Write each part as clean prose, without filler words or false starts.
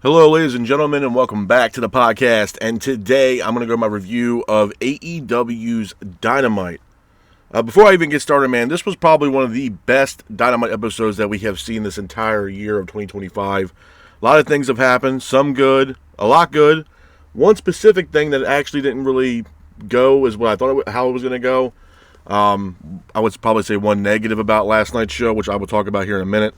Hello, ladies and gentlemen, and welcome back to the podcast. And today I'm going to go my review of AEW's Dynamite. Before I even get started, man, this was probably one of the best Dynamite episodes that we have seen this entire year of 2025. A lot of things have happened, some good, a lot good. One specific thing that actually didn't really go is what I thought how it was going to go. I would probably say one negative about last night's show, which I will talk about here in a minute.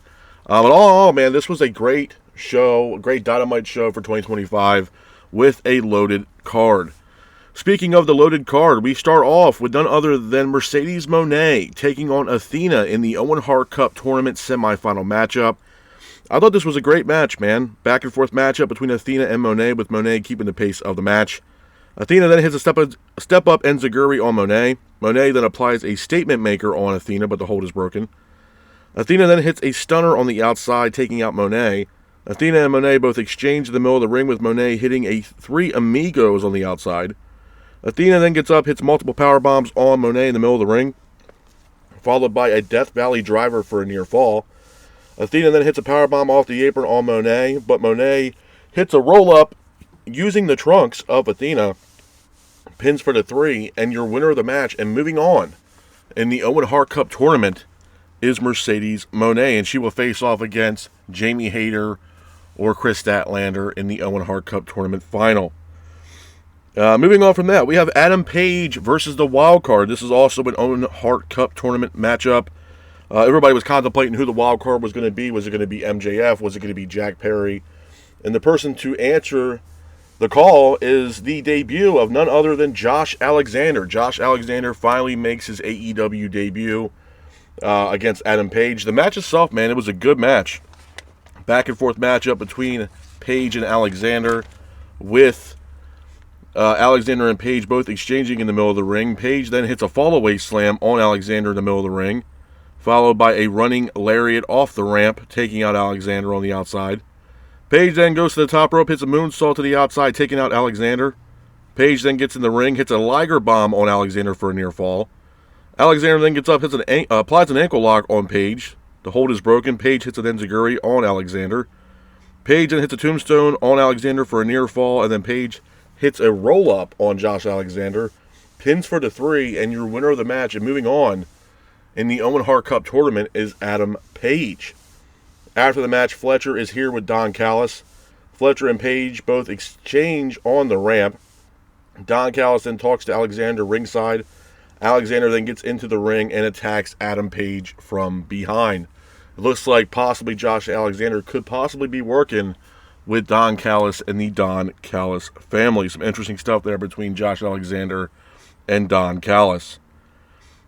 But all in all, man, this was a great show, a great Dynamite show for 2025 with a loaded card. Speaking of the loaded card, we start off with none other than Mercedes Moné taking on Athena in the Owen Hart Cup Tournament semifinal matchup. I thought this was a great match, man. Back and forth matchup between Athena and Moné, with Moné keeping the pace of the match. Athena then hits a step up enziguri on Moné. Moné then applies a statement maker on Athena, but the hold is broken. Athena then hits a stunner on the outside, taking out Moné. Athena and Moné both exchange in the middle of the ring, with Moné hitting a three amigos on the outside. Athena then gets up, hits multiple power bombs on Moné in the middle of the ring, followed by a Death Valley driver for a near fall. Athena then hits a power bomb off the apron on Moné, but Moné hits a roll up using the trunks of Athena, pins for the three, and your winner of the match and moving on in the Owen Hart Cup Tournament is Mercedes Moné, and she will face off against Jamie Hayter or Chris Statlander in the Owen Hart Cup Tournament final. Moving on from that, we have Adam Page versus the Wild Card. This is also an Owen Hart Cup Tournament matchup. Everybody was contemplating who the Wild Card was going to be. Was it going to be MJF? Was it going to be Jack Perry? And the person to answer the call is the debut of none other than Josh Alexander. Josh Alexander finally makes his AEW debut against Adam Page. The match itself, man, it was a good match. Back and forth matchup between Page and Alexander, with Alexander and Page both exchanging in the middle of the ring. Page then hits a fall-away slam on Alexander in the middle of the ring, followed by a running lariat off the ramp, taking out Alexander on the outside. Page then goes to the top rope, hits a moonsault to the outside, taking out Alexander. Page then gets in the ring, hits a Liger bomb on Alexander for a near fall. Alexander then gets up, applies an ankle lock on Page. The hold is broken. Page hits an enziguri on Alexander. Page then hits a tombstone on Alexander for a near fall, and then Page hits a roll-up on Josh Alexander, pins for the three, and your winner of the match and moving on in the Owen Hart Cup Tournament is Adam Page. After the match, Fletcher is here with Don Callis. Fletcher and Page both exchange on the ramp. Don Callis then talks to Alexander ringside. Alexander then gets into the ring and attacks Adam Page from behind. It looks like possibly Josh Alexander could possibly be working with Don Callis and the Don Callis family. Some interesting stuff there between Josh Alexander and Don Callis.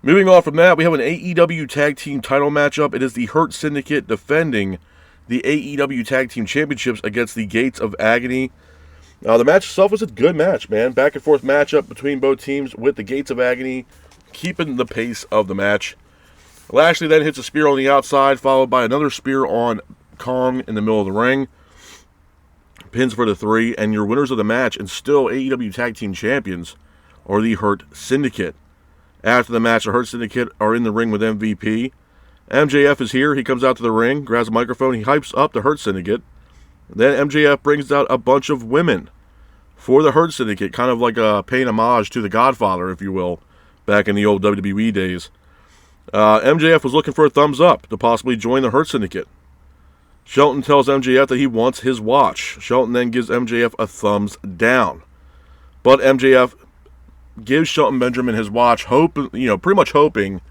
Moving on from that, we have an AEW Tag Team title matchup. It is the Hurt Syndicate defending the AEW Tag Team Championships against the Gates of Agony. The match itself was a good match, man. Back and forth matchup between both teams, with the Gates of Agony keeping the pace of the match. Lashley then hits a spear on the outside, followed by another spear on Kong in the middle of the ring. Pins for the three, and your winners of the match and still AEW Tag Team Champions are the Hurt Syndicate. After the match, the Hurt Syndicate are in the ring with MVP. MJF is here. He comes out to the ring, grabs a microphone, he hypes up the Hurt Syndicate. Then MJF brings out a bunch of women for the Hurt Syndicate, kind of like paying homage to The Godfather, if you will, back in the old WWE days. MJF was looking for a thumbs up to possibly join the Hurt Syndicate. Shelton tells MJF that he wants his watch. Shelton then gives MJF a thumbs down. But MJF gives Shelton Benjamin his watch, pretty much hoping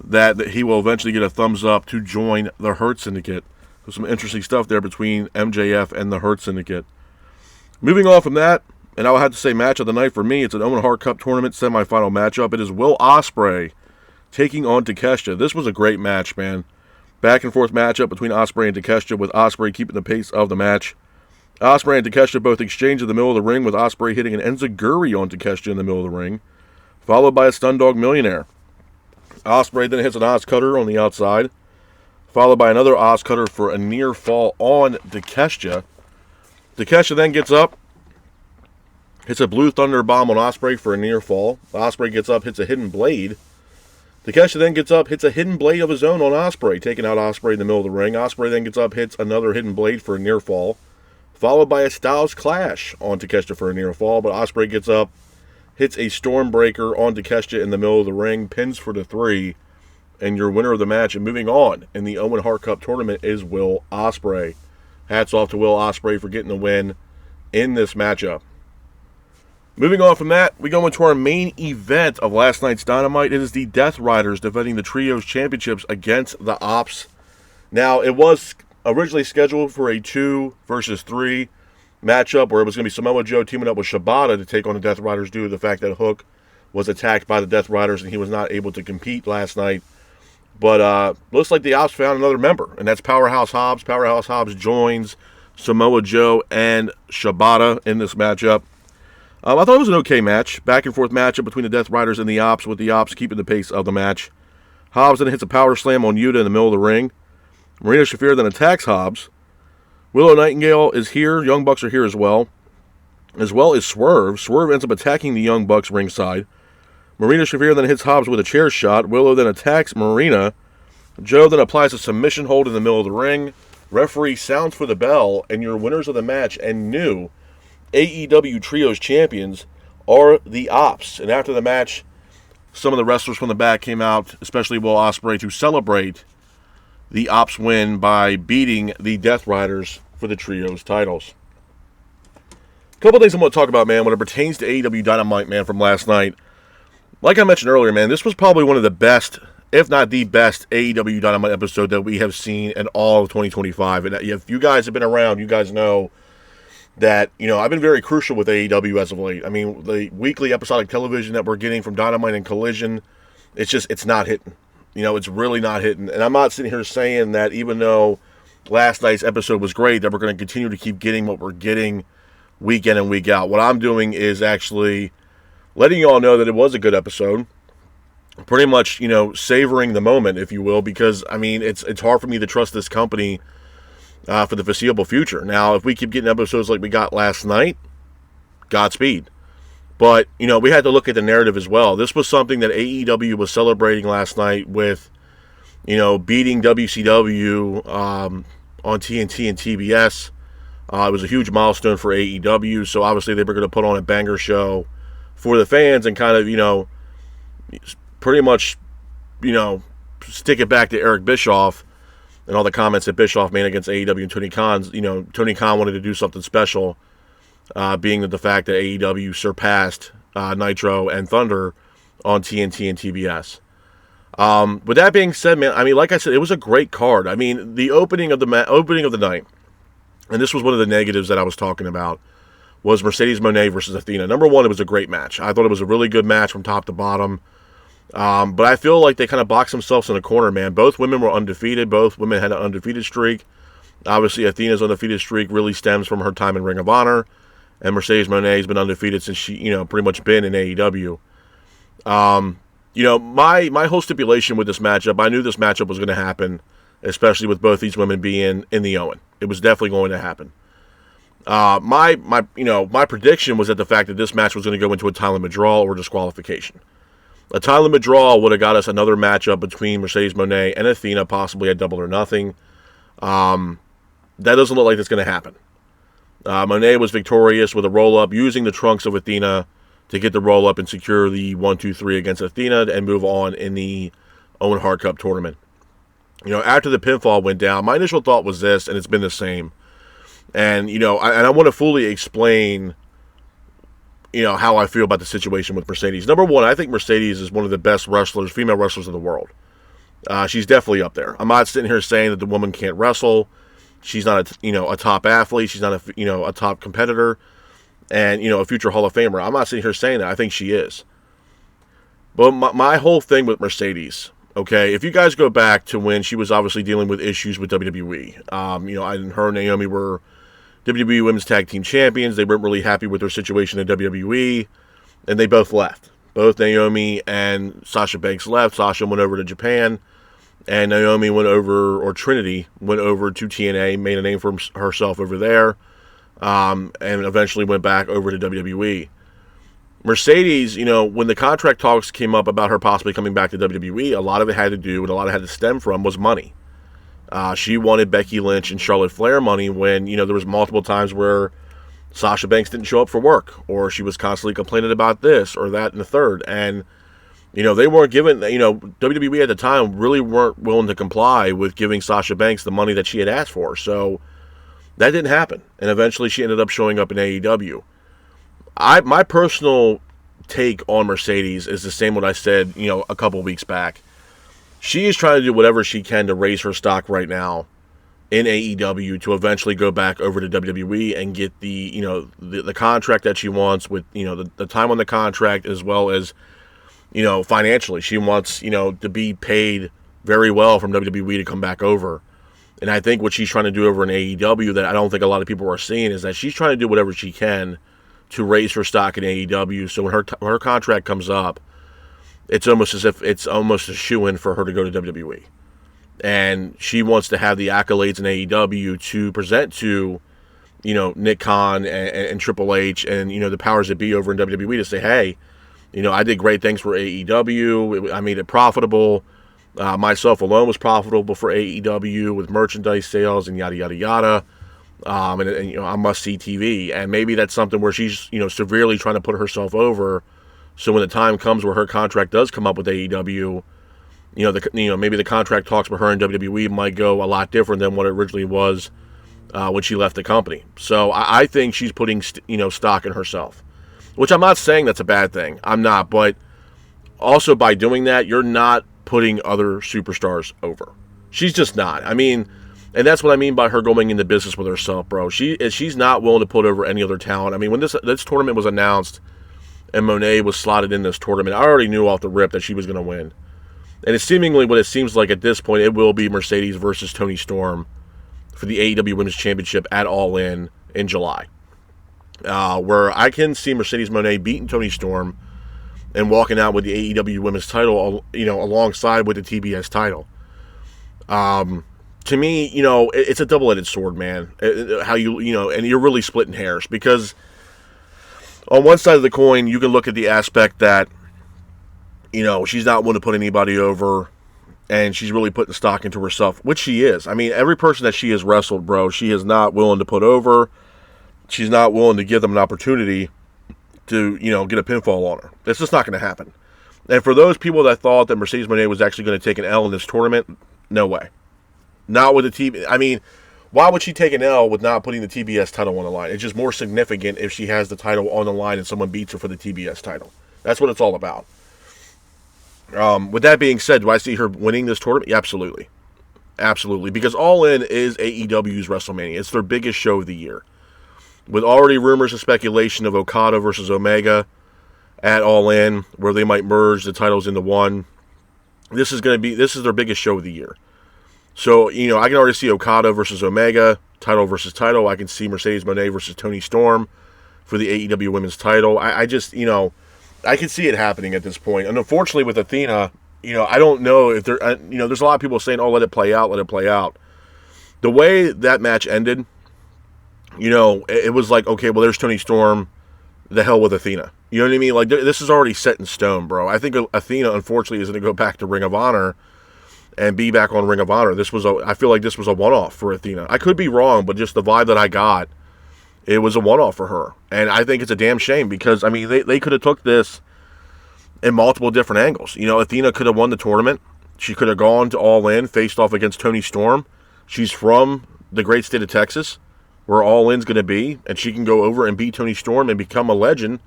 that he will eventually get a thumbs up to join the Hurt Syndicate. There's some interesting stuff there between MJF and the Hurt Syndicate. Moving on from that, and I would have to say match of the night for me, it's an Owen Hart Cup Tournament semifinal matchup. It is Will Ospreay taking on Takeshita. This was a great match, man. Back and forth matchup between Ospreay and Takeshita, with Ospreay keeping the pace of the match. Ospreay and Takeshita both exchange in the middle of the ring, with Ospreay hitting an enziguri on Takeshita in the middle of the ring, followed by a Stun Dog Millionaire. Ospreay then hits an Oz Cutter on the outside, followed by another Oz Cutter for a near fall on Takeshita. Takeshita then gets up, hits a Blue Thunder Bomb on Ospreay for a near fall. Ospreay gets up, hits a Hidden Blade. Takeshita then gets up, hits a Hidden Blade of his own on Ospreay, taking out Ospreay in the middle of the ring. Ospreay then gets up, hits another Hidden Blade for a near fall. followed by a Styles Clash on Takeshita for a near fall, but Ospreay gets up, hits a Stormbreaker on Takeshita in the middle of the ring, pins for the 3, and your winner of the match and moving on in the Owen Hart Cup tournament is Will Ospreay. Hats off to Will Ospreay for getting the win in this matchup. Moving on from that, we go into our main event of last night's Dynamite. It is the Death Riders defending the Trios Championships against the Ops. Now, it was originally scheduled for a 2 versus 3 matchup where it was going to be Samoa Joe teaming up with Shibata to take on the Death Riders due to the fact that Hook was attacked by the Death Riders and he was not able to compete last night. But looks like the Ops found another member, and that's Powerhouse Hobbs. Powerhouse Hobbs joins Samoa Joe and Shibata in this matchup. I thought it was an okay match. Back and forth matchup between the Death Riders and the Ops, with the Ops keeping the pace of the match. Hobbs then hits a power slam on Yuta in the middle of the ring. Marina Shafir then attacks Hobbs. Willow Nightingale is here. Young Bucks are here as well as Swerve. Swerve ends up attacking the Young Bucks ringside. Marina Shafir then hits Hobbs with a chair shot. Willow then attacks Marina. Joe then applies a submission hold in the middle of the ring. Referee sounds for the bell, and your winners of the match and new AEW Trios champions are the Ops. And after the match, some of the wrestlers from the back came out, especially Will Ospreay, to celebrate the Ops win by beating the Death Riders for the Trios titles. A couple things I'm going to talk about, man, when it pertains to AEW Dynamite, man, from last night. Like I mentioned earlier, man, this was probably one of the best, if not the best, AEW Dynamite episode that we have seen in all of 2025. And if you guys have been around, you guys know that, I've been very crucial with AEW as of late. I mean, the weekly episodic television that we're getting from Dynamite and Collision, it's not hitting. It's really not hitting. And I'm not sitting here saying that even though last night's episode was great, that we're going to continue to keep getting what we're getting week in and week out. What I'm doing is actually letting you all know that it was a good episode. Pretty much, savoring the moment, if you will, because, it's hard for me to trust this company for the foreseeable future. Now, if we keep getting episodes like we got last night, Godspeed. But, we had to look at the narrative as well. This was something that AEW was celebrating last night with, beating WCW on TNT and TBS. It was a huge milestone for AEW, so obviously they were going to put on a banger show for the fans and kind of, pretty much, stick it back to Eric Bischoff and all the comments that Bischoff made against AEW and Tony Khan's. Tony Khan wanted to do something special, being that the fact that AEW surpassed Nitro and Thunder on TNT and TBS. With that being said, man, like I said, it was a great card. The opening of the night, and this was one of the negatives that I was talking about, was Mercedes Moné versus Athena. Number one, it was a great match. I thought it was a really good match from top to bottom. But I feel like they kind of boxed themselves in a corner, man. Both women were undefeated. Both women had an undefeated streak. Obviously, Athena's undefeated streak really stems from her time in Ring of Honor. And Mercedes Moné has been undefeated since she, pretty much been in AEW. My whole stipulation with this matchup, I knew this matchup was going to happen, especially with both these women being in the Owen. It was definitely going to happen. My prediction was that the fact that this match was going to go into a time limit draw or disqualification. A time limit draw would have got us another matchup between Mercedes Moné and Athena, possibly at Double or Nothing. That doesn't look like it's going to happen. Moné was victorious with a roll-up, using the trunks of Athena to get the roll-up and secure the 1-2-3 against Athena and move on in the Owen Hart Cup tournament. After the pinfall went down, my initial thought was this, and it's been the same. And, I want to fully explain, how I feel about the situation with Mercedes. Number one, I think Mercedes is one of the best female wrestlers in the world. She's definitely up there. I'm not sitting here saying that the woman can't wrestle. She's not a top athlete. She's not a top competitor and, a future Hall of Famer. I'm not sitting here saying that. I think she is. But my whole thing with Mercedes, okay, if you guys go back to when she was obviously dealing with issues with WWE, her and Naomi were WWE Women's Tag Team Champions. They weren't really happy with their situation in WWE, and they both left. Both Naomi and Sasha Banks left. Sasha went over to Japan, and Naomi Trinity went over to TNA, made a name for herself over there, and eventually went back over to WWE. Mercedes, when the contract talks came up about her possibly coming back to WWE, a lot of it had to do, and a lot of it had to stem from, was money. She wanted Becky Lynch and Charlotte Flair money when, there was multiple times where Sasha Banks didn't show up for work, or she was constantly complaining about this or that and the third. And, they weren't giving, WWE at the time really weren't willing to comply with giving Sasha Banks the money that she had asked for. So that didn't happen. And eventually she ended up showing up in AEW. My personal take on Mercedes is the same what I said, a couple weeks back. She is trying to do whatever she can to raise her stock right now in AEW to eventually go back over to WWE and get the contract that she wants with, the time on the contract, as well as, financially. She wants, to be paid very well from WWE to come back over. And I think what she's trying to do over in AEW that I don't think a lot of people are seeing is that she's trying to do whatever she can to raise her stock in AEW. So when her contract comes up, it's almost as if it's almost a shoo-in for her to go to WWE. And she wants to have the accolades in AEW to present to, Nick Khan and Triple H and, the powers that be over in WWE to say, hey, I did great things for AEW. I made it profitable. Myself alone was profitable for AEW with merchandise sales and yada, yada, yada. And I must-see TV. And maybe that's something where she's, severely trying to put herself over. So when the time comes where her contract does come up with AEW, maybe the contract talks with her and WWE might go a lot different than what it originally was when she left the company. So I think she's putting, stock in herself, which I'm not saying that's a bad thing. I'm not. But also by doing that, you're not putting other superstars over. She's just not. I mean, and that's what I mean by her going into business with herself, bro. She's not willing to put over any other talent. I mean, when this tournament was announced and Monet was slotted in this tournament, I already knew off the rip that she was going to win. And it's seemingly what it seems like at this point, it will be Mercedes versus Toni Storm for the AEW Women's Championship at All In July. Where I can see Mercedes Moné beating Toni Storm and walking out with the AEW Women's title, alongside with the TBS title. To me, it's a double-edged sword, man. How and you're really splitting hairs, because on one side of the coin, you can look at the aspect that, she's not willing to put anybody over, and she's really putting stock into herself, which she is. I mean, every person that she has wrestled, bro, she is not willing to put over. She's not willing to give them an opportunity to, get a pinfall on her. It's just not going to happen. And for those people that thought that Mercedes Moné was actually going to take an L in this tournament, no way. Not with the TBS. I mean, why would she take an L with not putting the TBS title on the line? It's just more significant if she has the title on the line and someone beats her for the TBS title. That's what it's all about. With that being said, do I see her winning this tournament? Yeah, absolutely. Absolutely. Because All In is AEW's WrestleMania. It's their biggest show of the year. With already rumors and speculation of Okada versus Omega at All In, where they might merge the titles into one. This is their biggest show of the year. So, I can already see Okada versus Omega, title versus title. I can see Mercedes Moné versus Toni Storm for the AEW Women's title. I just, I can see it happening at this point. And unfortunately with Athena, I don't know if there, there's a lot of people saying, oh, let it play out. The way that match ended, it was like, okay, well, there's Toni Storm, the hell with Athena. You know what I mean? Like, this is already set in stone, bro. I think Athena, unfortunately, is going to go back to Ring of Honor and be back on Ring of Honor. I feel like this was a one-off for Athena. I could be wrong, but just the vibe that I got, it was a one-off for her. And I think it's a damn shame because, I mean, they could have took this in multiple different angles. Athena could have won the tournament. She could have gone to All In, faced off against Toni Storm. She's from the great state of Texas, where All In's going to be, and she can go over and beat Toni Storm and become a legend,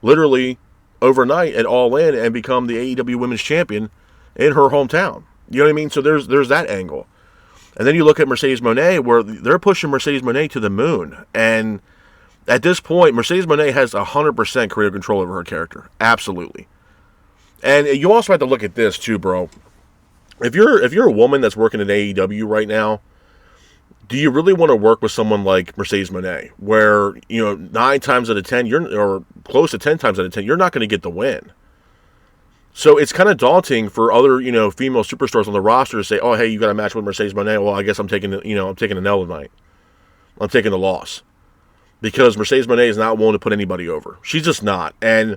literally overnight at All In, and become the AEW Women's Champion in her hometown. You know what I mean? So there's that angle. And then you look at Mercedes Moné, where they're pushing Mercedes Moné to the moon. And at this point, Mercedes Moné has 100% creative control over her character. Absolutely. And you also have to look at this too, bro. If you're a woman that's working at AEW right now, do you really want to work with someone like Mercedes Moné, where 9 times out of 10, or close to 10 times out of 10, you're not going to get the win? So it's kind of daunting for other female superstars on the roster to say, oh, hey, you got a match with Mercedes Moné. Well, I guess I'm taking an L tonight. I'm taking the loss because Mercedes Moné is not willing to put anybody over. She's just not. And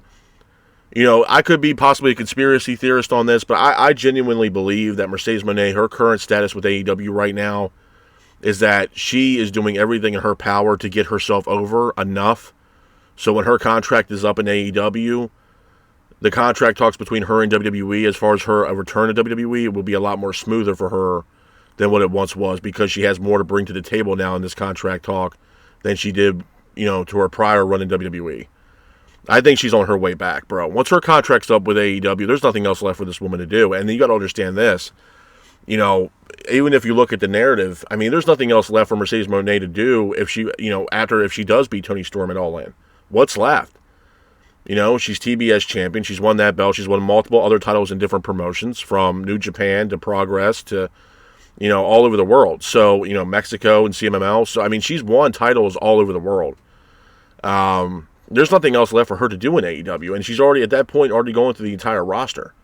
I could be possibly a conspiracy theorist on this, but I genuinely believe that Mercedes Moné, her current status with AEW right now, is that she is doing everything in her power to get herself over enough. So when her contract is up in AEW, the contract talks between her and WWE, as far as her return to WWE, it will be a lot more smoother for her than what it once was, because she has more to bring to the table now in this contract talk than she did, to her prior run in WWE. I think she's on her way back, bro. Once her contract's up with AEW, there's nothing else left for this woman to do. And you got to understand this. Even if you look at the narrative, I mean, there's nothing else left for Mercedes Moné to do if she, if she does beat Toni Storm at All In. What's left? She's TBS champion. She's won that belt. She's won multiple other titles in different promotions, from New Japan to Progress to, all over the world. So, Mexico and CMML. So, I mean, she's won titles all over the world. There's nothing else left for her to do in AEW. And she's already, at that point, going through the entire roster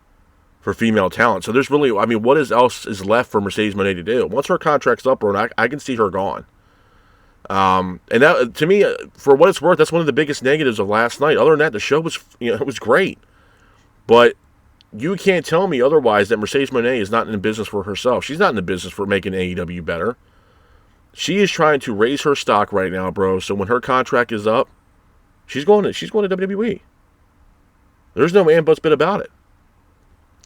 for female talent. So there's really, what else is left for Mercedes Moné to do? Once her contract's up, I can see her gone. And that, to me, for what it's worth, that's one of the biggest negatives of last night. Other than that, the show was, it was great. But you can't tell me otherwise that Mercedes Moné is not in the business for herself. She's not in the business for making AEW better. She is trying to raise her stock right now, bro. So when her contract is up, she's going to WWE. There's no and buts bit about it.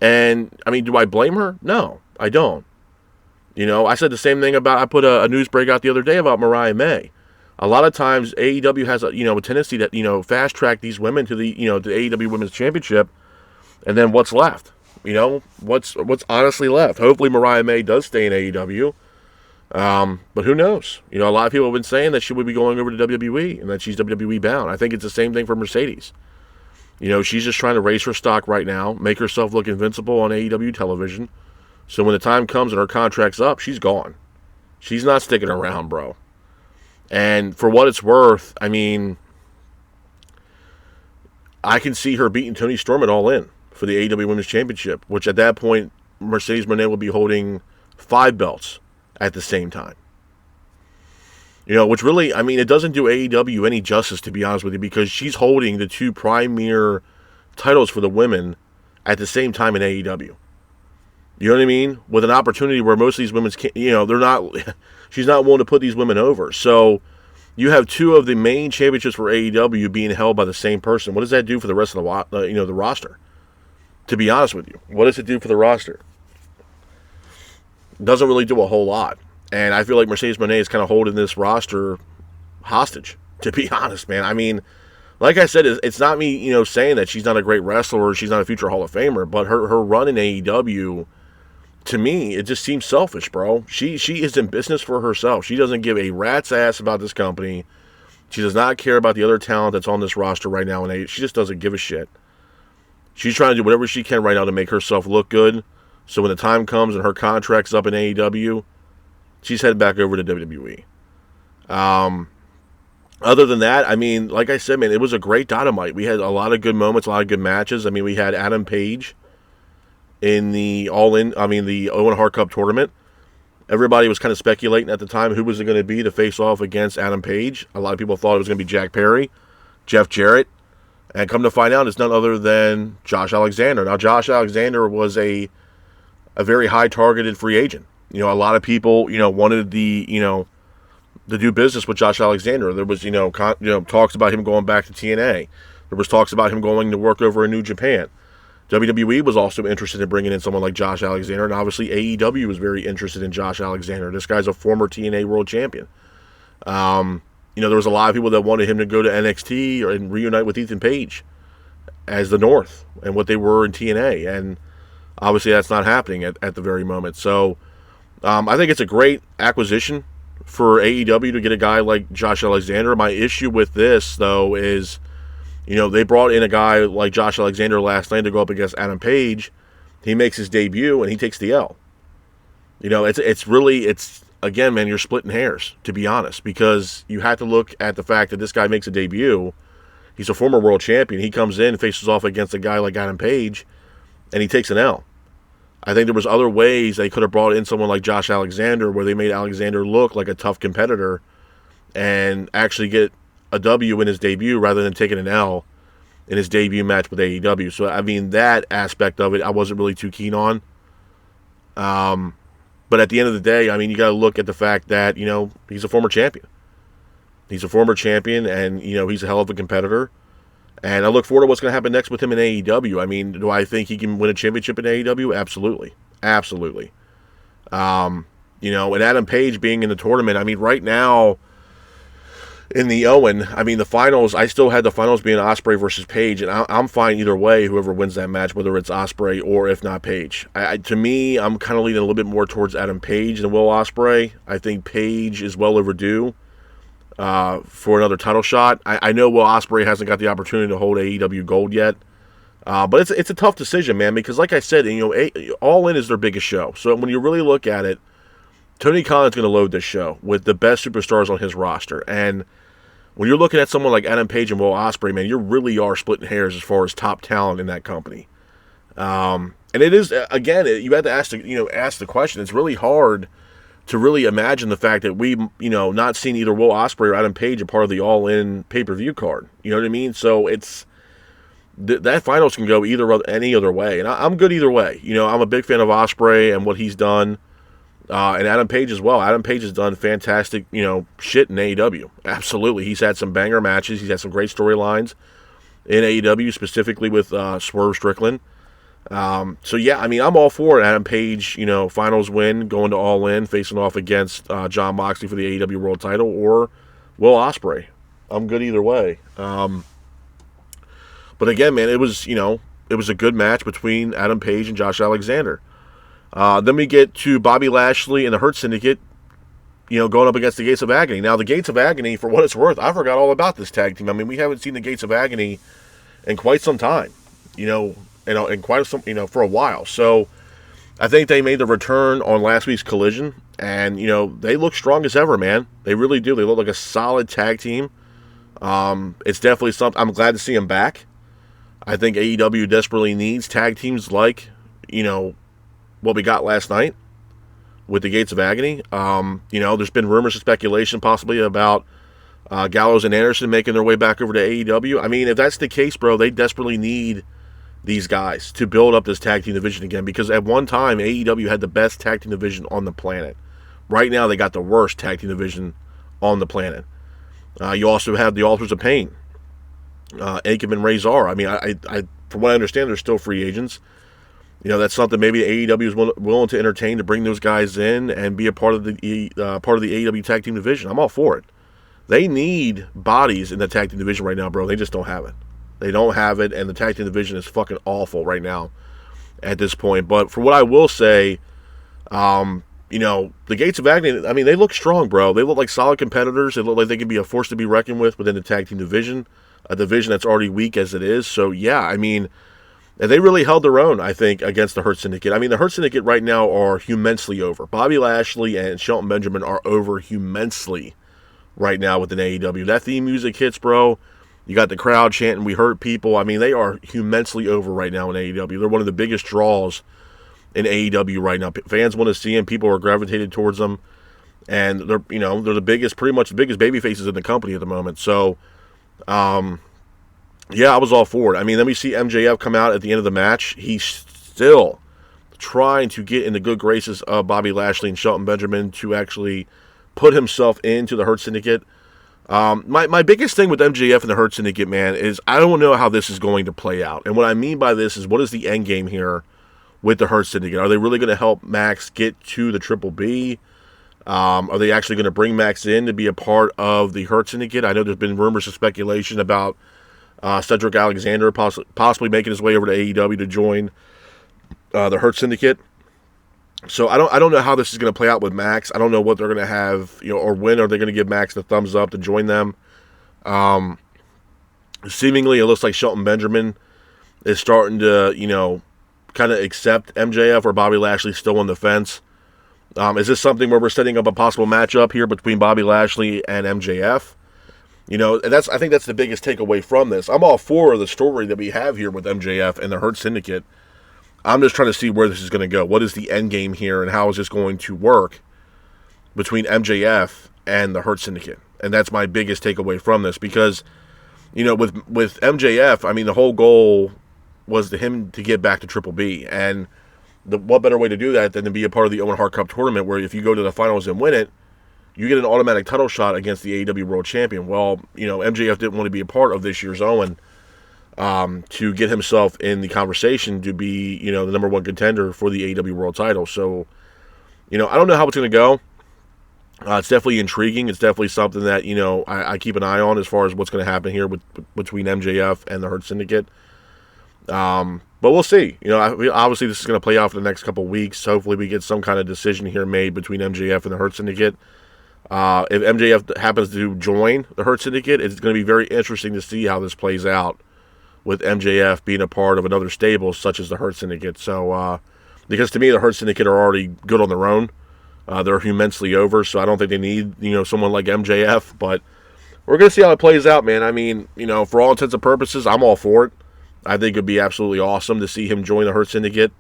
And, do I blame her? No, I don't. I said the same thing about, I put a news break out the other day about Mariah May. A lot of times AEW has a tendency to, fast track these women to the, the AEW Women's Championship, and then what's left? What's honestly left? Hopefully Mariah May does stay in AEW. But who knows? A lot of people have been saying that she would be going over to WWE and that she's WWE bound. I think it's the same thing for Mercedes. She's just trying to raise her stock right now, make herself look invincible on AEW television. So when the time comes and her contract's up, she's gone. She's not sticking around, bro. And for what it's worth, I can see her beating Toni Storm at All In for the AEW Women's Championship, which at that point, Mercedes Moné will be holding 5 belts at the same time. Which really, it doesn't do AEW any justice, to be honest with you, because she's holding the 2 premier titles for the women at the same time in AEW. You know what I mean? With an opportunity where most of these women can't, they're not, she's not willing to put these women over. So you have 2 of the main championships for AEW being held by the same person. What does that do for the rest of the roster? To be honest with you, what does it do for the roster? It doesn't really do a whole lot. And I feel like Mercedes Moné is kind of holding this roster hostage, to be honest, man. Like I said, it's not me, saying that she's not a great wrestler or she's not a future Hall of Famer, but her run in AEW, to me, it just seems selfish, bro. She is in business for herself. She doesn't give a rat's ass about this company. She does not care about the other talent that's on this roster right now. She just doesn't give a shit. She's trying to do whatever she can right now to make herself look good. So when the time comes and her contract's up in AEW, she's headed back over to WWE. Other than that, like I said, man, it was a great Dynamite. We had a lot of good moments, a lot of good matches. We had Adam Page in the the Owen Hart Cup tournament. Everybody was kind of speculating at the time who was it going to be to face off against Adam Page. A lot of people thought it was going to be Jack Perry, Jeff Jarrett, and come to find out it's none other than Josh Alexander. Now, Josh Alexander was a very high targeted free agent. A lot of people, wanted to do business with Josh Alexander. There was, talks about him going back to TNA. There was talks about him going to work over in New Japan. WWE was also interested in bringing in someone like Josh Alexander, and obviously AEW was very interested in Josh Alexander. This guy's a former TNA World Champion. There was a lot of people that wanted him to go to NXT and reunite with Ethan Page as the North and what they were in TNA, and obviously that's not happening at the very moment. So I think it's a great acquisition for AEW to get a guy like Josh Alexander. My issue with this, though, is they brought in a guy like Josh Alexander last night to go up against Adam Page. He makes his debut, and he takes the L. It's again, man, you're splitting hairs, to be honest, because you have to look at the fact that this guy makes a debut. He's a former world champion. He comes in, faces off against a guy like Adam Page, and he takes an L. I think there was other ways they could have brought in someone like Josh Alexander where they made Alexander look like a tough competitor and actually get a W in his debut rather than taking an L in his debut match with AEW. So, I mean, that aspect of it, I wasn't really too keen on. But at the end of the day, I mean, you got to look at the fact that, he's a former champion. He's a former champion, and, he's a hell of a competitor. And I look forward to what's going to happen next with him in AEW. I mean, do I think he can win a championship in AEW? Absolutely. Absolutely. And Adam Page being in the tournament, I mean, right now, in the Owen, I mean, the finals, I still had the finals being Ospreay versus Page, and I'm fine either way, whoever wins that match, whether it's Ospreay or if not Page. To me, I'm kind of leaning a little bit more towards Adam Page than Will Ospreay. I think Page is well overdue for another title shot. I know Will Ospreay hasn't got the opportunity to hold AEW Gold yet, but it's a tough decision, man, because like I said, All In is their biggest show. So when you really look at it, Tony Khan is going to load this show with the best superstars on his roster. And when you're looking at someone like Adam Page and Will Ospreay, man, you really are splitting hairs as far as top talent in that company. And it is, again, you have to ask the question. It's really hard to really imagine the fact that we, not seeing either Will Ospreay or Adam Page a part of the All-In pay-per-view card. You know what I mean? So it's that finals can go any other way, and I'm good either way. I'm a big fan of Ospreay and what he's done. And Adam Page as well. Adam Page has done fantastic, shit in AEW. Absolutely. He's had some banger matches. He's had some great storylines in AEW, specifically with Swerve Strickland. So, yeah, I mean, I'm all for it. Adam Page, finals win, going to All In, facing off against Jon Moxley for the AEW World title, or Will Ospreay. I'm good either way. But, again, man, it was a good match between Adam Page and Josh Alexander. Then we get to Bobby Lashley and the Hurt Syndicate, going up against the Gates of Agony. Now, the Gates of Agony, for what it's worth, I forgot all about this tag team. I mean, we haven't seen the Gates of Agony in quite some time, in quite some, for a while. So, I think they made the return on last week's Collision, and, they look strong as ever, man. They really do. They look like a solid tag team. It's definitely something. I'm glad to see them back. I think AEW desperately needs tag teams like, what we got last night with the Gates of Agony. There's been rumors and speculation possibly about Gallows and Anderson making their way back over to AEW. I mean, if that's the case, bro, they desperately need these guys to build up this tag team division again, because at one time AEW had the best tag team division on the planet. Right now they got the worst tag team division on the planet. You also have the Authors of Pain, Akam and Razor. I mean, I from what I understand, they're still free agents. That's something maybe AEW is willing to entertain, to bring those guys in and be a part of the AEW tag team division. I'm all for it. They need bodies in the tag team division right now, bro. They just don't have it. They don't have it, and the tag team division is fucking awful right now at this point. But for what I will say, the Gates of Agony, I mean, they look strong, bro. They look like solid competitors. They look like they can be a force to be reckoned with within the tag team division, a division that's already weak as it is. So, yeah, I mean, and they really held their own, I think, against the Hurt Syndicate. I mean, the Hurt Syndicate right now are immensely over. Bobby Lashley and Shelton Benjamin are over immensely right now within AEW. That theme music hits, bro. You got the crowd chanting, "We hurt people." I mean, they are immensely over right now in AEW. They're one of the biggest draws in AEW right now. Fans want to see them. People are gravitated towards them. And they're pretty much the biggest baby faces in the company at the moment. So, yeah, I was all for it. I mean, then we see MJF come out at the end of the match. He's still trying to get in the good graces of Bobby Lashley and Shelton Benjamin to actually put himself into the Hurt Syndicate. My biggest thing with MJF and the Hurt Syndicate, man, is I don't know how this is going to play out. And what I mean by this is, what is the end game here with the Hurt Syndicate? Are they really going to help Max get to the Triple B? Are they actually going to bring Max in to be a part of the Hurt Syndicate? I know there's been rumors and speculation about Cedric Alexander possibly making his way over to AEW to join the Hurt Syndicate. So I don't know how this is going to play out with Max. I don't know what they're going to have, or when are they going to give Max the thumbs up to join them. Seemingly, it looks like Shelton Benjamin is starting to, kind of accept MJF, or Bobby Lashley's still on the fence. Is this something where we're setting up a possible matchup here between Bobby Lashley and MJF? And I think that's the biggest takeaway from this. I'm all for the story that we have here with MJF and the Hurt Syndicate. I'm just trying to see where this is going to go. What is the end game here, and how is this going to work between MJF and the Hurt Syndicate? And that's my biggest takeaway from this, because with MJF, I mean, the whole goal was him to get back to Triple B, and what better way to do that than to be a part of the Owen Hart Cup tournament, where if you go to the finals and win it, you get an automatic title shot against the AEW World Champion. Well, MJF didn't want to be a part of this year's Owen to get himself in the conversation to be, the number one contender for the AEW World title. So, I don't know how it's going to go. It's definitely intriguing. It's definitely something that, I keep an eye on as far as what's going to happen here between MJF and the Hurt Syndicate. But we'll see. Obviously this is going to play out for the next couple of weeks. Hopefully we get some kind of decision here made between MJF and the Hurt Syndicate. If MJF happens to join the Hurt Syndicate, it's going to be very interesting to see how this plays out with MJF being a part of another stable such as the Hurt Syndicate. So, because to me the Hurt Syndicate are already good on their own. They're immensely over, so I don't think they need, someone like MJF. But we're going to see how it plays out, man. I mean, for all intents and purposes, I'm all for it. I think it would be absolutely awesome to see him join the Hurt Syndicate.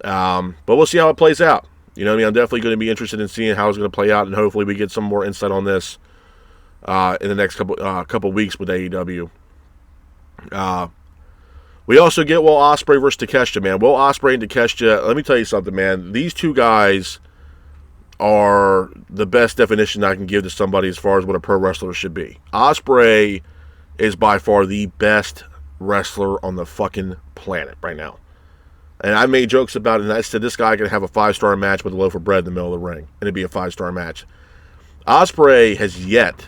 But we'll see how it plays out. I'm definitely going to be interested in seeing how it's going to play out, and hopefully we get some more insight on this in the next couple weeks with AEW. We also get Will Ospreay versus Takeshita, man. Will Ospreay and Takeshita, let me tell you something, man. These two guys are the best definition I can give to somebody as far as what a pro wrestler should be. Ospreay is by far the best wrestler on the fucking planet right now. And I made jokes about it, and I said this guy can have a 5-star match with a loaf of bread in the middle of the ring, and it'd be a 5-star match. Ospreay has yet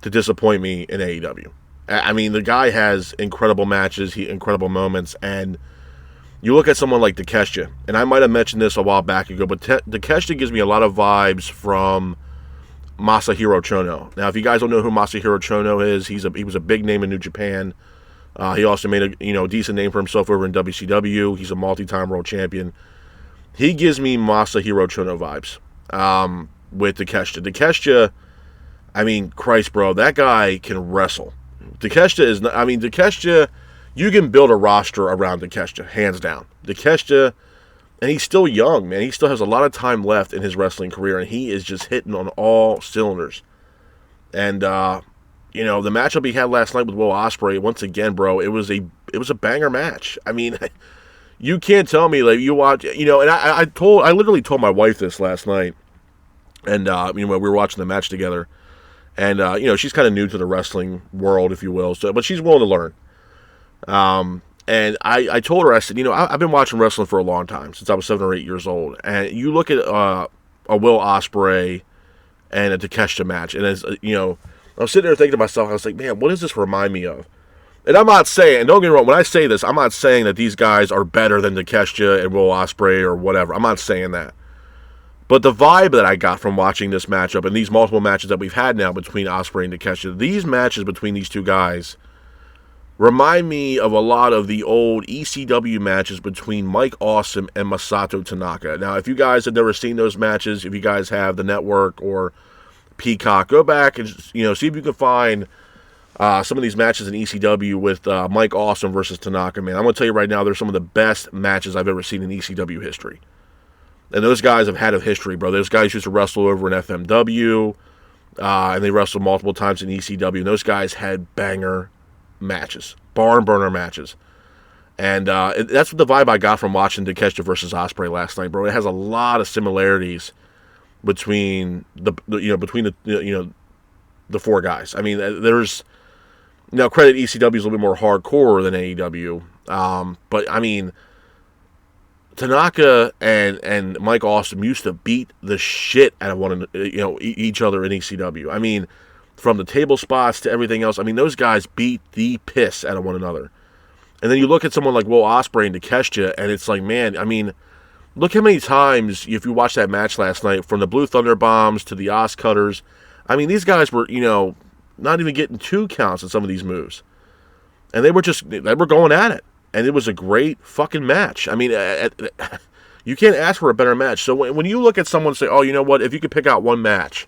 to disappoint me in AEW. I mean, the guy has incredible matches, incredible moments, and you look at someone like Takeshita, and I might have mentioned this a while back ago, but Takeshita gives me a lot of vibes from Masahiro Chono. Now, if you guys don't know who Masahiro Chono is, he was a big name in New Japan. He also made a decent name for himself over in WCW. He's a multi-time world champion. He gives me Masahiro Chono vibes with Takeshita. Takeshita, I mean, Christ, bro, that guy can wrestle. Takeshita, you can build a roster around Takeshita, hands down. Takeshita, and he's still young, man. He still has a lot of time left in his wrestling career, and he is just hitting on all cylinders. And, the matchup he had last night with Will Ospreay, once again, bro, it was a banger match. I mean, you can't tell me, like, you watch, and I literally told my wife this last night, and, we were watching the match together, and, she's kind of new to the wrestling world, if you will, but she's willing to learn. And I told her, I said, I've been watching wrestling for a long time, since I was 7 or 8 years old, and you look at a Will Ospreay and a Takeshita match, and as, I was sitting there thinking to myself, I was like, man, what does this remind me of? And I'm not saying, and don't get me wrong, when I say this, I'm not saying that these guys are better than Takeshita and Will Ospreay or whatever. I'm not saying that. But the vibe that I got from watching this matchup and these multiple matches that we've had now between Ospreay and Takeshita, these matches between these two guys remind me of a lot of the old ECW matches between Mike Awesome and Masato Tanaka. Now, if you guys have never seen those matches, if you guys have the network or Peacock, go back and see if you can find some of these matches in ECW with Mike Awesome versus Tanaka, man. I'm going to tell you right now, they're some of the best matches I've ever seen in ECW history. And those guys have had a history, bro. Those guys used to wrestle over in FMW, and they wrestled multiple times in ECW. And those guys had banger matches, barn burner matches. And that's what the vibe I got from watching Takeshita versus Ospreay last night, bro. It has a lot of similarities between the four guys. I mean, there's credit ECW is a little bit more hardcore than AEW, but I mean, Tanaka and Mike Awesome used to beat the shit out of each other in ECW. I mean, from the table spots to everything else. I mean, those guys beat the piss out of one another. And then you look at someone like Will Ospreay and Takeshita, and it's like, man, I mean, look how many times, if you watch that match last night, from the Blue Thunder Bombs to the Os Cutters, I mean, these guys were, not even getting 2 counts in some of these moves. And they were going at it. And it was a great fucking match. I mean, you can't ask for a better match. So when you look at someone and say, oh, you know what, if you could pick out one match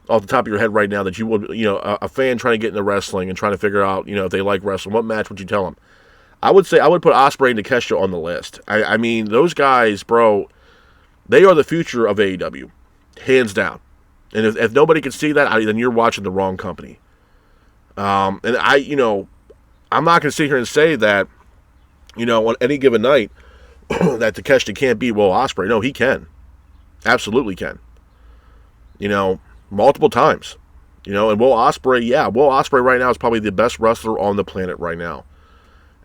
off the top of your head right now that you would, a fan trying to get into wrestling and trying to figure out, if they like wrestling, what match would you tell them? I would say I would put Ospreay and Takeshita on the list. I mean, those guys, bro, they are the future of AEW, hands down. And if nobody can see that, then you're watching the wrong company. And I'm not going to sit here and say that, on any given night that Takeshita can't beat Will Ospreay. No, he can. Absolutely can. Multiple times. And Will Ospreay right now is probably the best wrestler on the planet right now.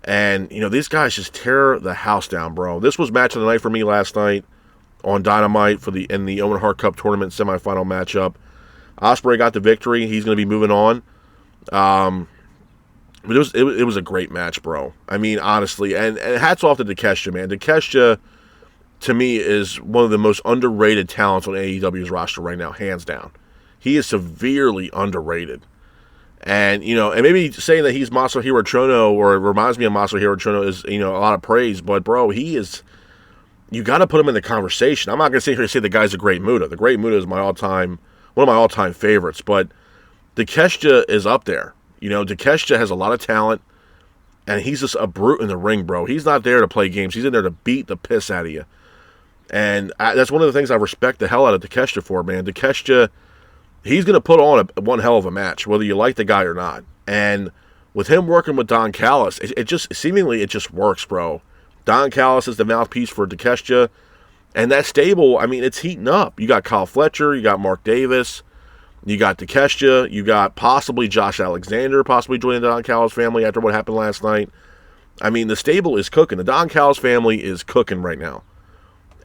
And, these guys just tear the house down, bro. This was match of the night for me last night on Dynamite in the Owen Hart Cup tournament semifinal matchup. Ospreay got the victory. He's going to be moving on. But it was a great match, bro. I mean, honestly. And hats off to Takeshita, man. Takeshita, to me, is one of the most underrated talents on AEW's roster right now, hands down. He is severely underrated. And, and maybe saying that he's Masahiro Chono or reminds me of Masahiro Chono is, a lot of praise. But, bro, you got to put him in the conversation. I'm not going to sit here and say the guy's a Great Muta. The Great Muta is one of my all-time favorites. But Takeshita is up there. Takeshita has a lot of talent, and he's just a brute in the ring, bro. He's not there to play games. He's in there to beat the piss out of you. And that's one of the things I respect the hell out of Takeshita for, man. Takeshita, he's going to put on one hell of a match, whether you like the guy or not. And with him working with Don Callis, it just works, bro. Don Callis is the mouthpiece for Takeshita. And that stable, I mean, it's heating up. You got Kyle Fletcher, you got Mark Davis, you got Takeshita, you got possibly Josh Alexander possibly joining the Don Callis family after what happened last night. I mean, the stable is cooking. The Don Callis family is cooking right now.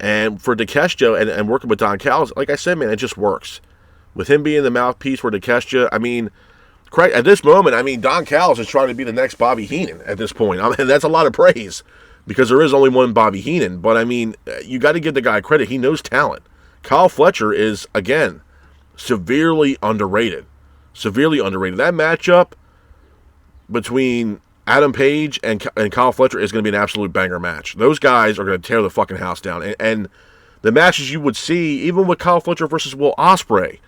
And for Takeshita and working with Don Callis, like I said, man, it just works. With him being the mouthpiece for Takeshita, I mean, at this moment, I mean, Don Callis is trying to be the next Bobby Heenan at this point. I mean, that's a lot of praise because there is only one Bobby Heenan. But, I mean, you got to give the guy credit. He knows talent. Kyle Fletcher is, again, severely underrated. Severely underrated. That matchup between Adam Page and Kyle Fletcher is going to be an absolute banger match. Those guys are going to tear the fucking house down. And the matches you would see, even with Kyle Fletcher versus Will Ospreay,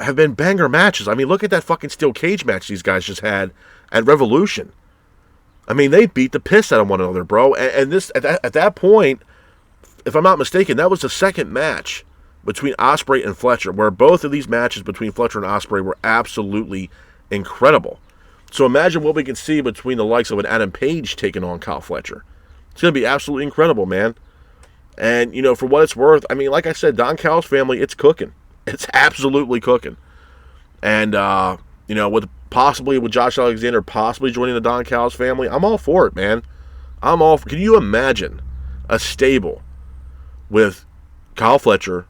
have been banger matches. I mean, look at that fucking steel cage match these guys just had at Revolution. I mean, they beat the piss out of one another, bro. And this at that point, if I'm not mistaken, that was the second match between Ospreay and Fletcher, where both of these matches between Fletcher and Ospreay were absolutely incredible. So imagine what we can see between the likes of an Adam Page taking on Kyle Fletcher. It's going to be absolutely incredible, man. And, for what it's worth, I mean, like I said, Don Callis family, it's cooking. It's absolutely cooking. And, with Josh Alexander possibly joining the Don Callis family, I'm all for it, man. Can you imagine a stable with Kyle Fletcher,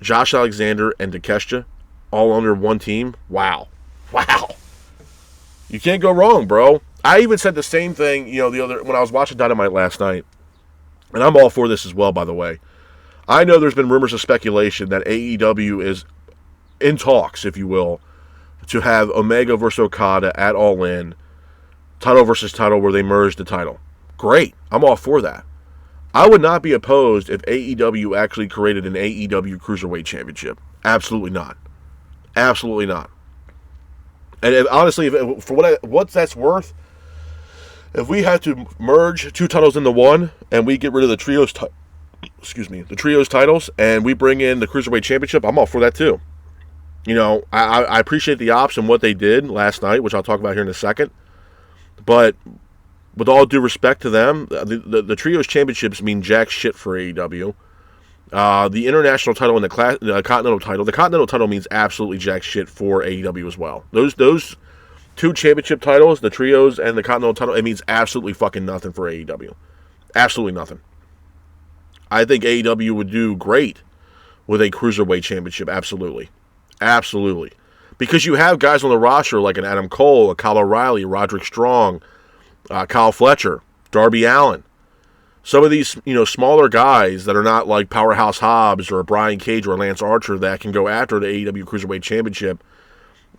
Josh Alexander, and Takeshita all under one team? Wow. You can't go wrong, bro. I even said the same thing, when I was watching Dynamite last night. And I'm all for this as well, by the way. I know there's been rumors of speculation that AEW is in talks, if you will, to have Omega versus Okada at All In, title versus title, where they merge the title. Great. I'm all for that. I would not be opposed if AEW actually created an AEW Cruiserweight Championship. Absolutely not. Absolutely not. And honestly, for what that's worth, if we had to merge two titles into one and we get rid of the trios titles, and we bring in the Cruiserweight Championship, I'm all for that too. I appreciate the ops and what they did last night, which I'll talk about here in a second. But with all due respect to them, the trios championships mean jack shit for AEW. The international title and the continental title. The continental title means absolutely jack shit for AEW as well. Those two championship titles, the trios and the continental title, it means absolutely fucking nothing for AEW. Absolutely nothing. I think AEW would do great with a Cruiserweight Championship. Absolutely. Absolutely. Because you have guys on the roster like an Adam Cole, a Kyle O'Reilly, Roderick Strong, Kyle Fletcher, Darby Allin. Some of these, smaller guys that are not like Powerhouse Hobbs or Brian Cage or Lance Archer that can go after the AEW Cruiserweight Championship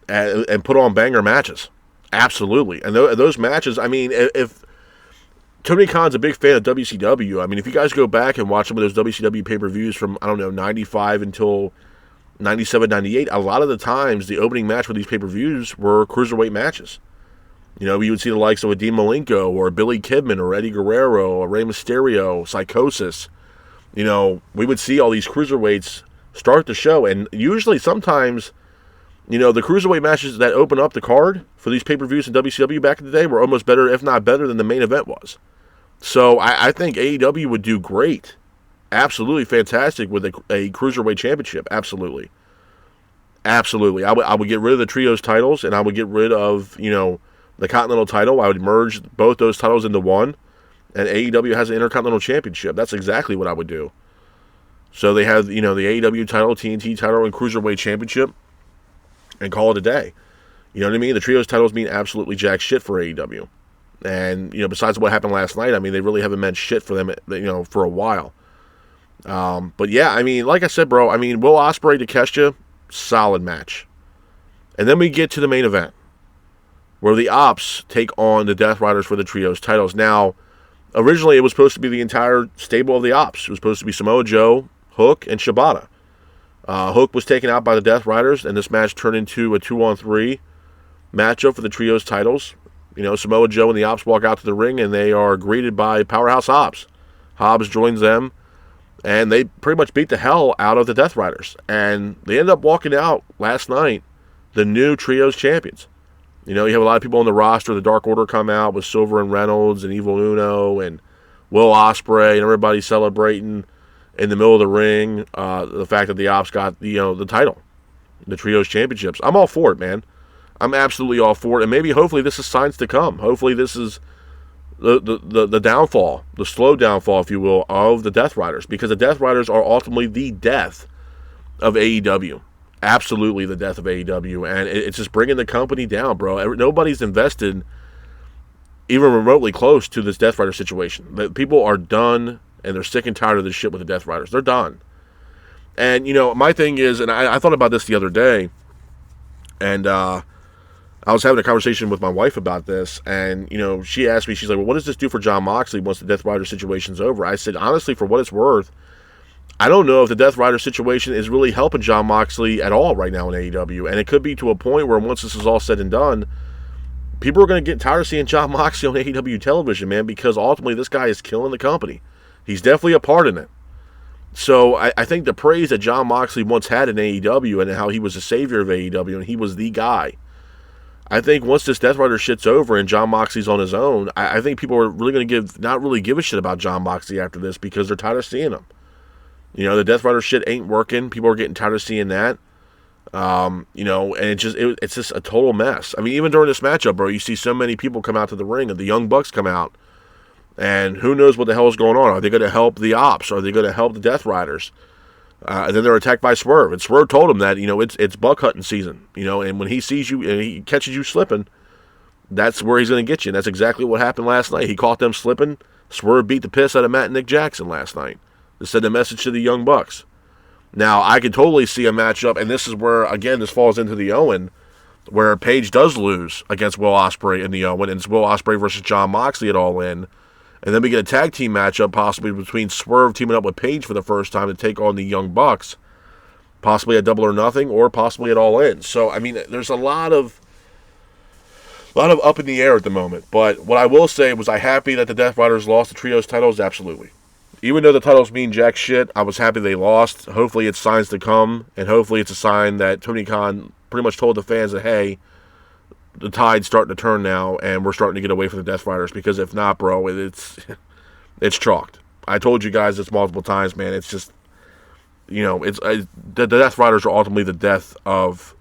and put on banger matches. Absolutely. And those matches, I mean, if Tony Khan's a big fan of WCW, I mean, if you guys go back and watch some of those WCW pay-per-views from, 95 until 97, 98, a lot of the times the opening match for these pay-per-views were Cruiserweight matches. You would see the likes of a Dean Malenko or Billy Kidman or Eddie Guerrero or Rey Mysterio, Psychosis. We would see all these Cruiserweights start the show, and usually sometimes The cruiserweight matches that open up the card for these pay-per-views in WCW back in the day were almost better, if not better, than the main event was. So I think AEW would do great, absolutely fantastic with a cruiserweight championship. Absolutely. Absolutely. I would get rid of the trios titles, and I would get rid of, the Continental title. I would merge both those titles into one, and AEW has an Intercontinental Championship. That's exactly what I would do. So they have, the AEW title, TNT title, and Cruiserweight Championship, and call it a day. You know what I mean? The trios titles mean absolutely jack shit for AEW. And, besides what happened last night, they really haven't meant shit for them, for a while. But yeah, like I said, bro, Will Ospreay, Takeshita, solid match. And then we get to the main event, where the Ops take on the Death Riders for the trios titles. Now, originally it was supposed to be the entire stable of the Ops. It was supposed to be Samoa Joe, Hook, and Shibata. Hook was taken out by the Death Riders, and this match turned into a 2-on-3 matchup for the trios titles. Samoa Joe and the Ops walk out to the ring, and they are greeted by Powerhouse Hobbs. Hobbs joins them, and they pretty much beat the hell out of the Death Riders. And they end up walking out last night the new trios champions. You have a lot of people on the roster. The Dark Order come out with Silver and Reynolds and Evil Uno and Will Ospreay, and everybody celebrating in the middle of the ring the fact that the Ops got the title, the trios championships. I'm all for it, man. I'm absolutely all for it, and maybe hopefully this is signs to come. Hopefully this is the downfall, the slow downfall, if you will, of the Death Riders, because the Death Riders are ultimately the death of AEW. Absolutely the death of AEW, and it's just bringing the company down, bro. Nobody's invested even remotely close to this Death Rider situation. The people are done, and they're sick and tired of this shit with the Death Riders. They're done. And, my thing is, and I thought about this the other day, and I was having a conversation with my wife about this, and, she asked me, she's like, well, what does this do for Jon Moxley once the Death Rider situation's over? I said, honestly, for what it's worth, I don't know if the Death Rider situation is really helping Jon Moxley at all right now in AEW, and it could be to a point where once this is all said and done, people are going to get tired of seeing Jon Moxley on AEW television, man, because ultimately this guy is killing the company. He's definitely a part in it. So I think the praise that Jon Moxley once had in AEW and how he was the savior of AEW and he was the guy, I think once this Death Rider shit's over and Jon Moxley's on his own, I think people are really going to not really give a shit about Jon Moxley after this because they're tired of seeing him. The Death Rider shit ain't working. People are getting tired of seeing that. And it's just a total mess. Even during this matchup, bro, you see so many people come out to the ring, and the Young Bucks come out, and who knows what the hell is going on? Are they going to help the Ops? Are they going to help the Death Riders? And then they're attacked by Swerve, and Swerve told him that it's buck hunting season. And when he sees you and he catches you slipping, that's where he's going to get you. And that's exactly what happened last night. He caught them slipping. Swerve beat the piss out of Matt and Nick Jackson last night to send a message to the Young Bucks. Now, I could totally see a matchup, and this is where, again, this falls into the Owen, where Paige does lose against Will Ospreay in the Owen, and it's Will Ospreay versus Jon Moxley at All In. And then we get a tag team matchup, possibly between Swerve teaming up with Paige for the first time to take on the Young Bucks, possibly at Double or Nothing, or possibly at All In. So, there's a lot of up in the air at the moment. But what I will say was I'm happy that the Death Riders lost the trios titles, absolutely. Even though the titles mean jack shit, I was happy they lost. Hopefully it's signs to come, and hopefully it's a sign that Tony Khan pretty much told the fans that, hey, the tide's starting to turn now, and we're starting to get away from the Death Riders, because if not, bro, it's chalked. I told you guys this multiple times, man. It's just, the Death Riders are ultimately the death of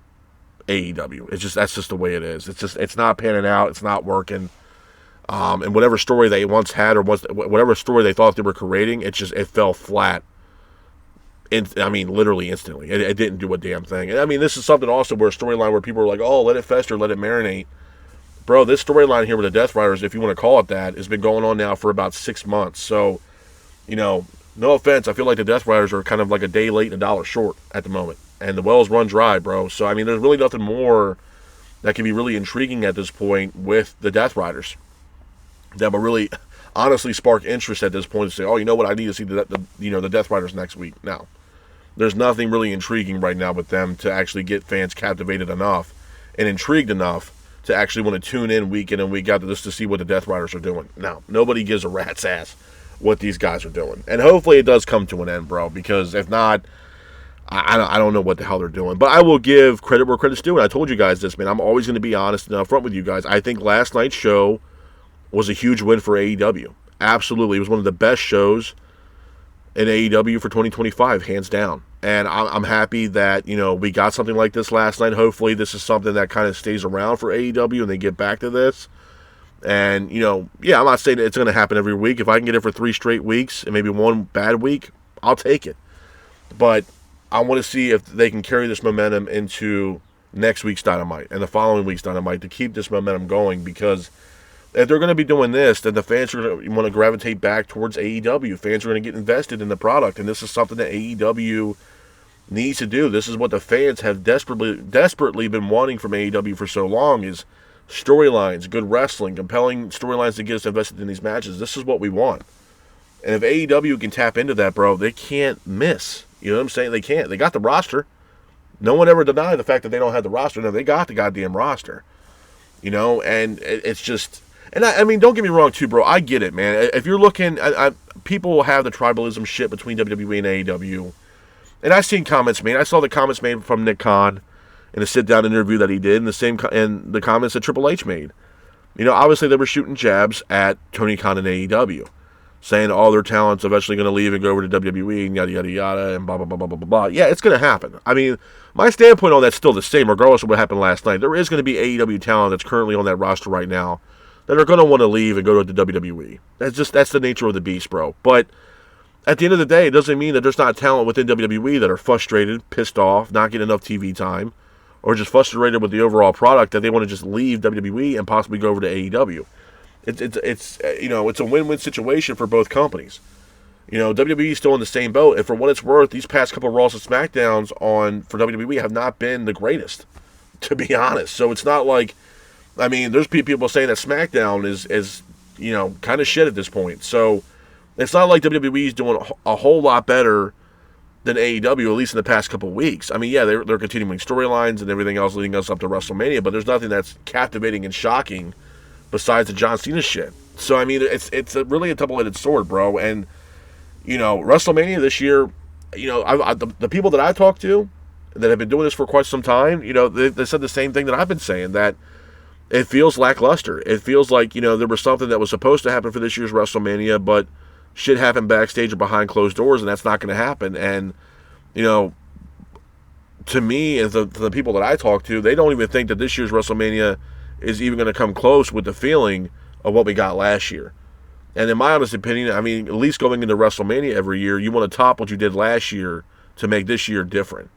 AEW. That's just the way it is. It's not panning out. It's not working. And whatever story they once had, or whatever story they thought they were creating, it fell flat. Literally instantly. It didn't do a damn thing. And this is something also where a storyline where people are like, oh, let it fester, let it marinate. Bro, this storyline here with the Death Riders, if you want to call it that, has been going on now for about 6 months. So, no offense, I feel like the Death Riders are kind of like a day late and a dollar short at the moment. And the wells run dry, bro. So, there's really nothing more that can be really intriguing at this point with the Death Riders that will really honestly spark interest at this point to say, oh, you know what, I need to see the Death Riders next week. Now, there's nothing really intriguing right now with them to actually get fans captivated enough and intrigued enough to actually want to tune in week and week out just to see what the Death Riders are doing. Now, nobody gives a rat's ass what these guys are doing. And hopefully it does come to an end, bro, because if not, I don't know what the hell they're doing. But I will give credit where credit's due, and I told you guys this, man. I'm always going to be honest and upfront with you guys. I think last night's show was a huge win for AEW. Absolutely. It was one of the best shows in AEW for 2025, hands down. And I'm happy that, we got something like this last night. Hopefully this is something that kind of stays around for AEW and they get back to this. And, I'm not saying it's going to happen every week. If I can get it for 3 straight weeks and maybe one bad week, I'll take it. But I want to see if they can carry this momentum into next week's Dynamite and the following week's Dynamite to keep this momentum going, because if they're going to be doing this, then the fans are going to want to gravitate back towards AEW. Fans are going to get invested in the product, and this is something that AEW needs to do. This is what the fans have desperately been wanting from AEW for so long, is storylines, good wrestling, compelling storylines to get us invested in these matches. This is what we want. And if AEW can tap into that, bro, they can't miss. You know what I'm saying? They can't. They got the roster. No one ever denied the fact that they don't have the roster. No, they got the goddamn roster. And it's just... And I mean, don't get me wrong, too, bro. I get it, man. If you're looking... people have the tribalism shit between WWE and AEW. And I've seen comments made. I saw the comments made from Nick Khan in a sit-down interview that he did, and the comments that Triple H made. Obviously they were shooting jabs at Tony Khan and AEW, saying all their talent's eventually going to leave and go over to WWE and yada, yada, yada, and blah, blah, blah, blah, blah, blah. Yeah, it's going to happen. I mean, my standpoint on that's still the same, regardless of what happened last night. There is going to be AEW talent that's currently on that roster right now that are going to want to leave and go to the WWE. That's the nature of the beast, bro. But at the end of the day, it doesn't mean that there's not talent within WWE that are frustrated, pissed off, not getting enough TV time, or just frustrated with the overall product that they want to just leave WWE and possibly go over to AEW. It's a win-win situation for both companies. WWE is still in the same boat, and for what it's worth, these past couple of Raws and SmackDowns for WWE have not been the greatest, to be honest. So it's not like, I mean, there's people saying that SmackDown is kind of shit at this point. So it's not like WWE is doing a whole lot better than AEW, at least in the past couple of weeks. I mean, yeah, they're continuing storylines and everything else leading us up to WrestleMania, but there's nothing that's captivating and shocking besides the John Cena shit. So, I mean, it's really a double-edged sword, bro. And, WrestleMania this year, the people that I talk to that have been doing this for quite some time, they said the same thing that I've been saying, that it feels lackluster. It feels like, there was something that was supposed to happen for this year's WrestleMania, but shit happened backstage or behind closed doors, and that's not going to happen. And, to me, and to the people that I talk to, they don't even think that this year's WrestleMania is even going to come close with the feeling of what we got last year. And in my honest opinion, I mean, at least going into WrestleMania every year, you want to top what you did last year to make this year different.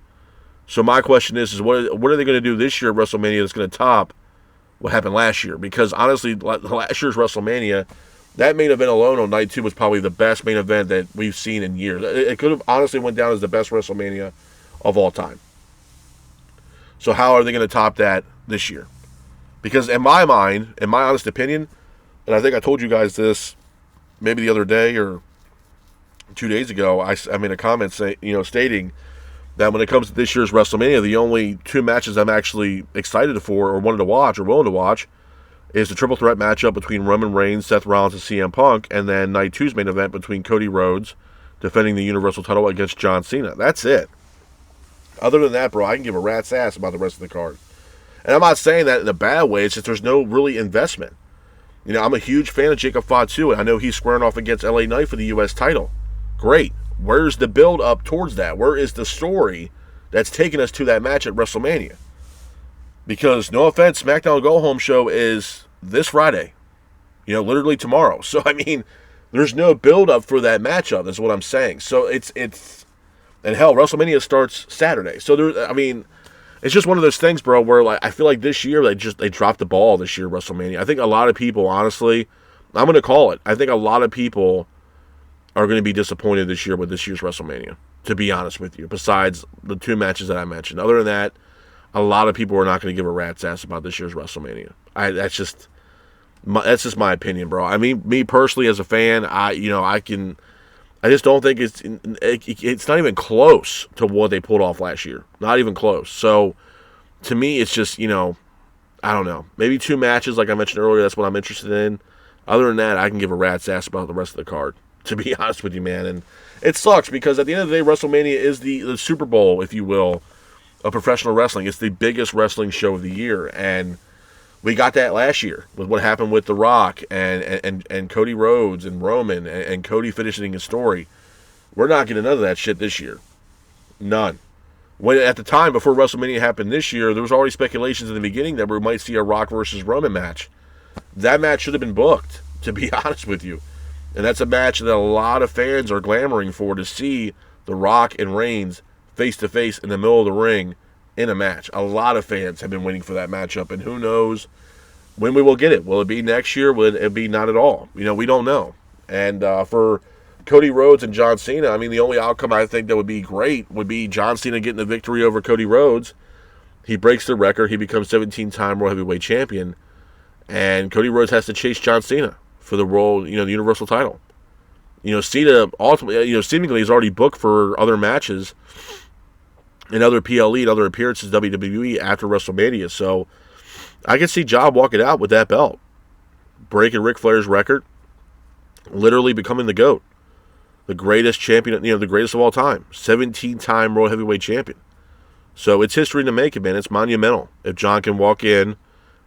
So my question is what are they going to do this year at WrestleMania that's going to top what happened last year? Because honestly, last year's WrestleMania, that main event alone on night 2 was probably the best main event that we've seen in years. It could have honestly went down as the best WrestleMania of all time. So how are they going to top that this year? Because in my mind, in my honest opinion, and I think I told you guys this maybe the other day or 2 days ago, I made a comment stating that when it comes to this year's WrestleMania, the only 2 matches I'm actually excited for or wanted to watch or willing to watch is the triple threat matchup between Roman Reigns, Seth Rollins, and CM Punk, and then night 2's main event between Cody Rhodes defending the Universal title against John Cena. That's it. Other than that, bro, I can give a rat's ass about the rest of the card. And I'm not saying that in a bad way. It's just there's no really investment. I'm a huge fan of Jacob Fatu, and I know he's squaring off against LA Knight for the U.S. title. Great. Where's the build up towards that? Where is the story that's taking us to that match at WrestleMania? Because, no offense, SmackDown Go Home show is this Friday. Literally tomorrow. So, I mean, there's no build-up for that matchup, is what I'm saying. So, it's and hell, WrestleMania starts Saturday. So, it's just one of those things, bro, where I feel like this year, they dropped the ball this year, WrestleMania. I think a lot of people, honestly, I'm going to call it. I think a lot of people are going to be disappointed this year with this year's WrestleMania, to be honest with you, besides the 2 matches that I mentioned. Other than that, a lot of people are not going to give a rat's ass about this year's WrestleMania. That's just my opinion, bro. I mean, me personally as a fan, I just don't think it's not even close to what they pulled off last year. Not even close. So to me, it's just, I don't know. Maybe 2 matches, like I mentioned earlier, that's what I'm interested in. Other than that, I can give a rat's ass about the rest of the card. to be honest with you, man. And it sucks because at the end of the day, WrestleMania is the Super Bowl, if you will, of professional wrestling. It's the biggest wrestling show of the year. And we got that last year with what happened with The Rock and Cody Rhodes and Roman and Cody finishing his story. We're not getting none of that shit this year. None. When at the time before WrestleMania happened this year, there was already speculations in the beginning that we might see a Rock versus Roman match. That match should have been booked, to be honest with you. And that's a match that a lot of fans are clamoring for, to see The Rock and Reigns face-to-face in the middle of the ring in a match. A lot of fans have been waiting for that matchup, and who knows when we will get it. Will it be next year? Will it be not at all? We don't know. And for Cody Rhodes and John Cena, I mean, the only outcome I think that would be great would be John Cena getting the victory over Cody Rhodes. He breaks the record. He becomes 17-time World Heavyweight Champion. And Cody Rhodes has to chase John Cena for the world, the Universal title. Cena ultimately, seemingly is already booked for other matches and other PLE and other appearances in WWE after WrestleMania. So I can see John walking out with that belt, breaking Ric Flair's record, literally becoming the GOAT, the greatest champion, the greatest of all time, 17-time World Heavyweight Champion. So it's history in the making, man. It's monumental if John can walk in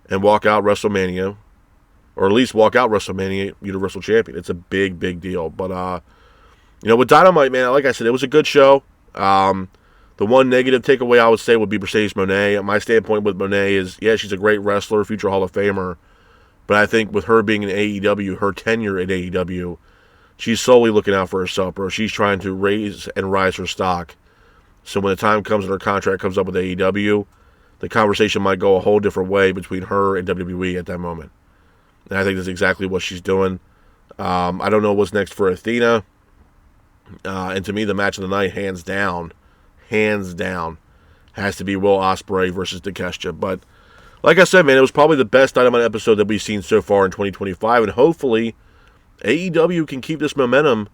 and walk out WrestleMania, or at least walk out WrestleMania Universal Champion. It's a big, big deal. But, with Dynamite, man, like I said, it was a good show. The one negative takeaway I would say would be Mercedes Moné. My standpoint with Moné is, yeah, she's a great wrestler, future Hall of Famer. But I think with her being in AEW, her tenure in AEW, she's solely looking out for herself, bro. She's trying to raise and rise her stock. So when the time comes and her contract comes up with AEW, the conversation might go a whole different way between her and WWE at that moment. And I think that's exactly what she's doing. I don't know what's next for Athena. And to me, the match of the night, hands down, has to be Will Ospreay versus Takeshita. But like I said, man, it was probably the best Dynamite episode that we've seen so far in 2025. And hopefully AEW can keep this momentum,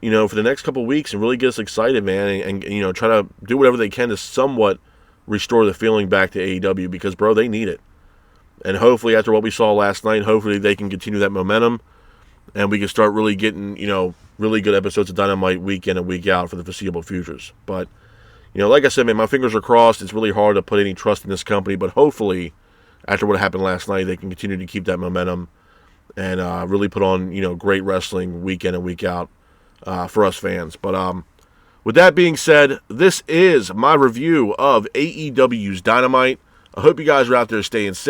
for the next couple of weeks and really get us excited, man. And try to do whatever they can to somewhat restore the feeling back to AEW, because, bro, they need it. And hopefully after what we saw last night, hopefully they can continue that momentum and we can start really getting, really good episodes of Dynamite week in and week out for the foreseeable futures. But, like I said, man, my fingers are crossed. It's really hard to put any trust in this company, but hopefully after what happened last night, they can continue to keep that momentum and really put on, great wrestling week in and week out for us fans. But with that being said, this is my review of AEW's Dynamite. I hope you guys are out there staying safe.